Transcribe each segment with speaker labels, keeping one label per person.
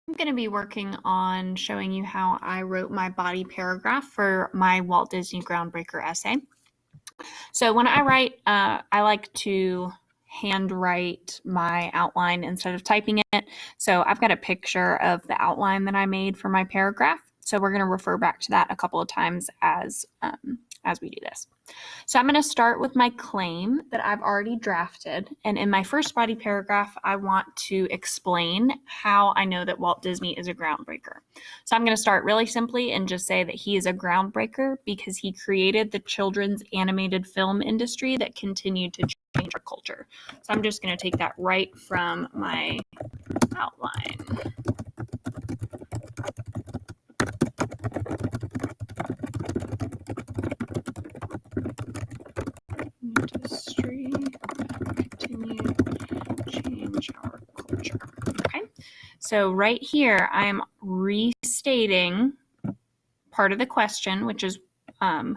Speaker 1: I'm going to be working on showing you how I wrote my body paragraph for my Walt Disney Groundbreaker essay. So when I write, I like to handwrite my outline instead of typing it. So I've got a picture of the outline that I made for my paragraph. So we're going to refer back to that a couple of times as we do this. So I'm going to start with my claim that I've already drafted. And in my first body paragraph, I want to explain how I know that Walt Disney is a groundbreaker. So I'm going to start really simply and just say that he is a groundbreaker because he created the children's animated film industry that continued to change our culture. So I'm just going to take that right from my outline. Industry continue change our culture. Okay, so right here I'm restating part of the question, which is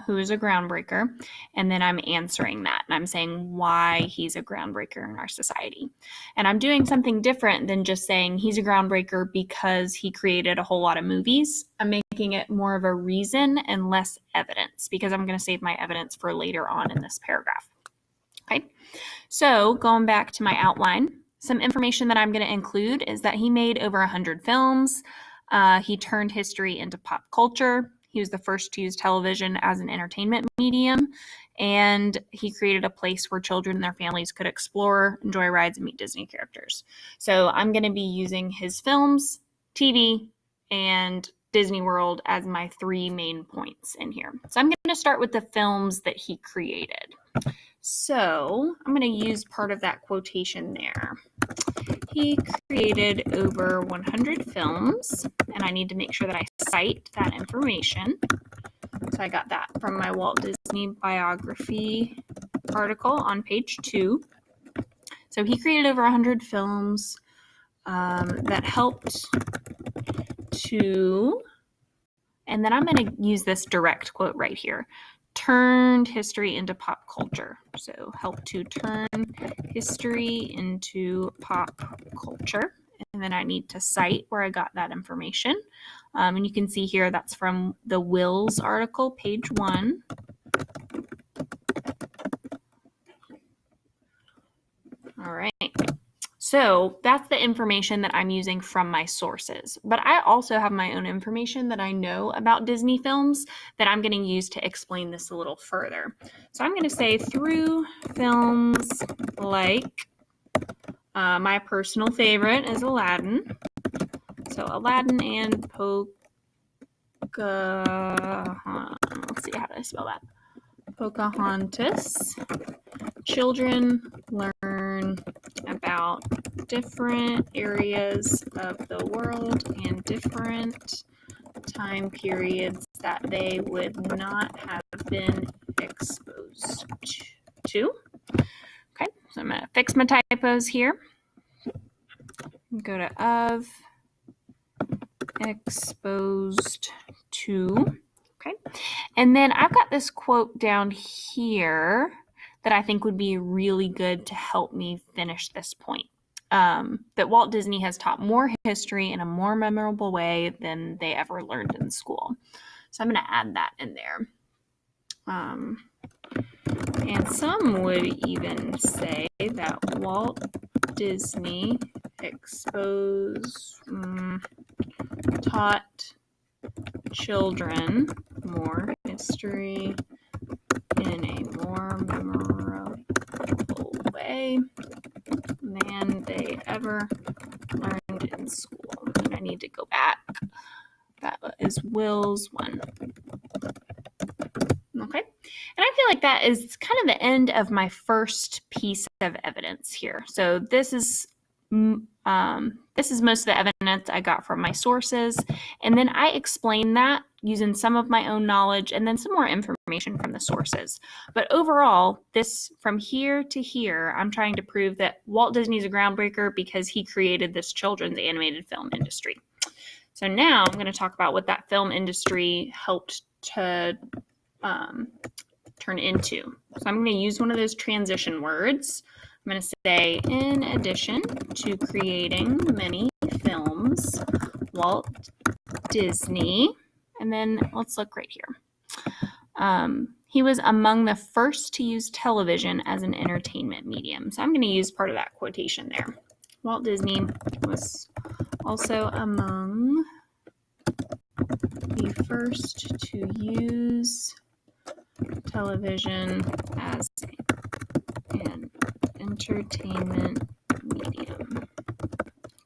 Speaker 1: who is a groundbreaker, and then I'm answering that, and I'm saying why he's a groundbreaker in our society. And I'm doing something different than just saying he's a groundbreaker because he created a whole lot of movies. I'm making it more of a reason and less evidence because I'm going to save my evidence for later on in this paragraph. Okay, so going back to my outline, some information that I'm going to include is that he made over 100 films. He turned history into pop culture. He was the first to use television as an entertainment medium, and he created a place where children and their families could explore, enjoy rides, and meet Disney characters. So I'm going to be using his films, TV, and Disney World as my three main points in here. So I'm going to start with the films that he created. So I'm going to use part of that quotation there. He created over 100 films, and I need to make sure that I cite that information. So I got that from my Walt Disney biography article on page 2. So he created over 100 films that helped to, and then I'm going to use this direct quote right here, turned history into pop culture. So help to turn history into pop culture. And then I need to cite where I got that information. And you can see here that's from the Wills article, page 1. All right. So that's the information that I'm using from my sources. But I also have my own information that I know about Disney films that I'm going to use to explain this a little further. So I'm going to say through films like my personal favorite is Aladdin. So Aladdin and Pocahontas. Let's see, how do I spell that? Pocahontas. Children learn about different areas of the world and different time periods that they would not have been exposed to. Okay, so I'm going to fix my typos here. Go to of, exposed to. Okay, and then I've got this quote down here that I think would be really good to help me finish this point. That Walt Disney has taught more history in a more memorable way than they ever learned in school. So I'm going to add that in there. And some would even say that Walt Disney taught children more history in a more memorable way than they ever learned in school. And I need to go back. That is Will's one. Okay. And I feel like that is kind of the end of my first piece of evidence here. So this is most of the evidence I got from my sources, and then I explain that using some of my own knowledge and then some more information from the sources. But overall, this from here to here, I'm trying to prove that Walt Disney is a groundbreaker because he created this children's animated film industry. So now I'm going to talk about what that film industry helped to turn into. So I'm going to use one of those transition words. I'm going to say, in addition to creating many films, Walt Disney, and then let's look right here. He was among the first to use television as an entertainment medium. So I'm going to use part of that quotation there. Walt Disney was also among the first to use television as an entertainment medium.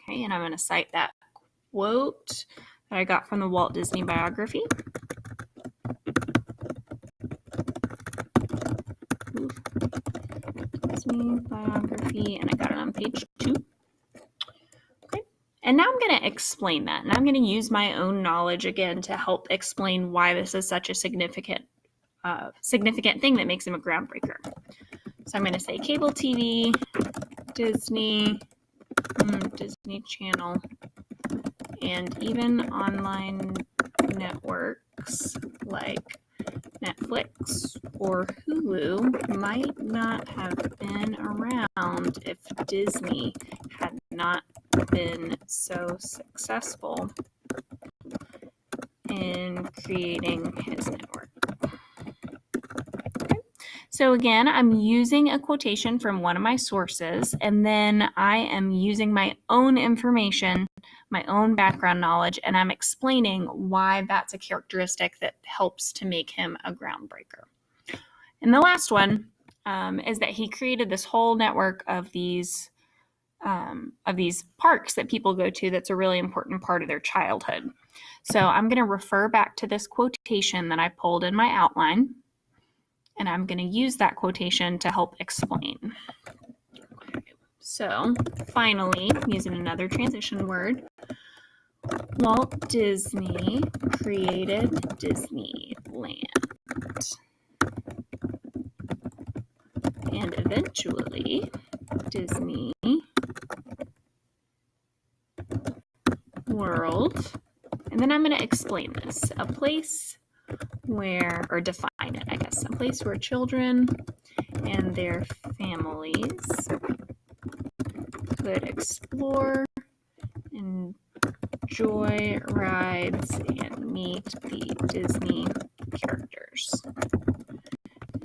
Speaker 1: Okay, and I'm going to cite that quote that I got from the Walt Disney biography. Disney biography, and I got it on page 2. Okay, and now I'm going to explain that, and I'm going to use my own knowledge again to help explain why this is such a significant thing that makes him a groundbreaker. So I'm going to say cable TV, Disney, Disney Channel, and even online networks like Netflix or Hulu might not have been around if Disney had not been so successful in creating his network. Okay. So again, I'm using a quotation from one of my sources, and then I am using my own information, my own background knowledge, and I'm explaining why that's a characteristic that helps to make him a groundbreaker. And the last one is that he created this whole network of these parks that people go to that's a really important part of their childhood. So I'm going to refer back to this quotation that I pulled in my outline, and I'm going to use that quotation to help explain. So finally, using another transition word, Walt Disney created Disneyland. And eventually, Disney World. And then I'm going to explain this. A place where, or define it, I guess, a place where children and their families could explore, enjoy rides, and meet the Disney characters.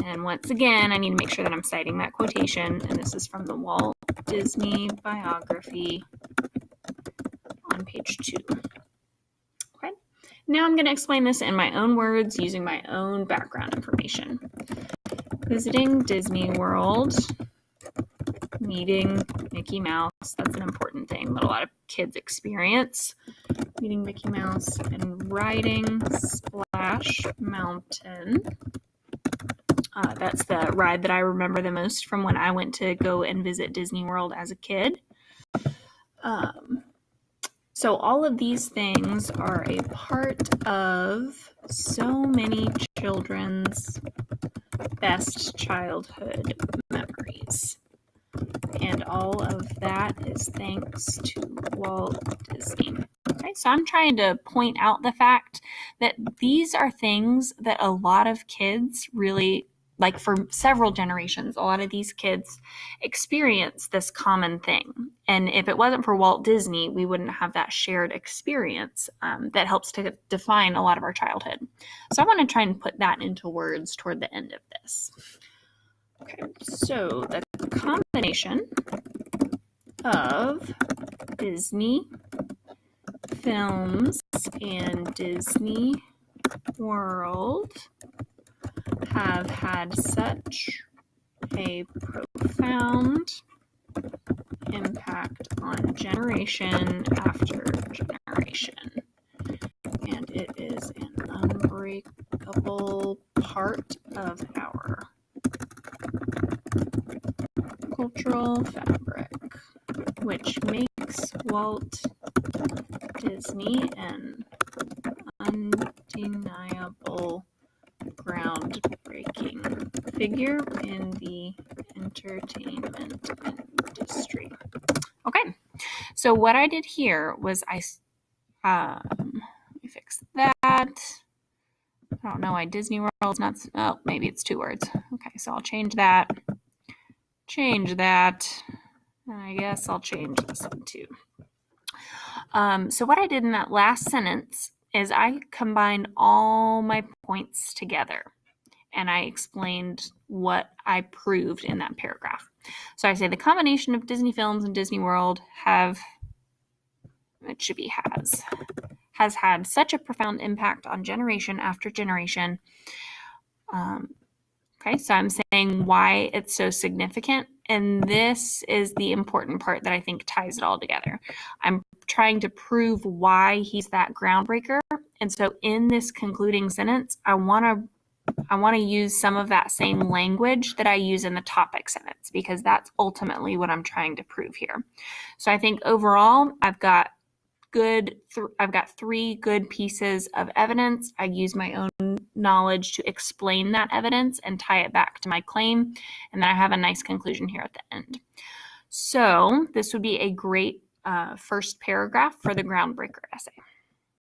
Speaker 1: And once again, I need to make sure that I'm citing that quotation, and this is from the Walt Disney biography on page 2. Okay. Now I'm going to explain this in my own words using my own background information. Visiting Disney World, meeting Mickey Mouse, that's an important thing that a lot of kids experience. Meeting Mickey Mouse and riding Splash Mountain. That's the ride that I remember the most from when I went to go and visit Disney World as a kid. So all of these things are a part of so many children's best childhood memories. And all of that is thanks to Walt Disney. Okay, so I'm trying to point out the fact that these are things that a lot of kids really, like for several generations, a lot of these kids experience this common thing. And if it wasn't for Walt Disney, we wouldn't have that shared experience that helps to define a lot of our childhood. So I want to try and put that into words toward the end of this. Okay, so the combination of Disney films and Disney World have had such a profound impact on generation after generation, and it is an unbreakable part of our cultural fabric, which makes Walt Disney an undeniable groundbreaking figure in the entertainment industry. Okay, so what I did here was let me fix that. I don't know why Disney World's not, oh, maybe it's 2 words. Okay, so I'll change that, and I guess I'll change this one too. So what I did in that last sentence is I combined all my points together, and I explained what I proved in that paragraph. So I say the combination of Disney films and Disney World has had such a profound impact on generation after generation. Okay, so I'm saying why it's so significant, and this is the important part that I think ties it all together. I'm trying to prove why he's that groundbreaker, and so in this concluding sentence, I want to use some of that same language that I use in the topic sentence, because that's ultimately what I'm trying to prove here. So I think overall, I've got 3 good pieces of evidence. I use my own knowledge to explain that evidence and tie it back to my claim, and then I have a nice conclusion here at the end. So this would be a great first paragraph for the Groundbreaker essay.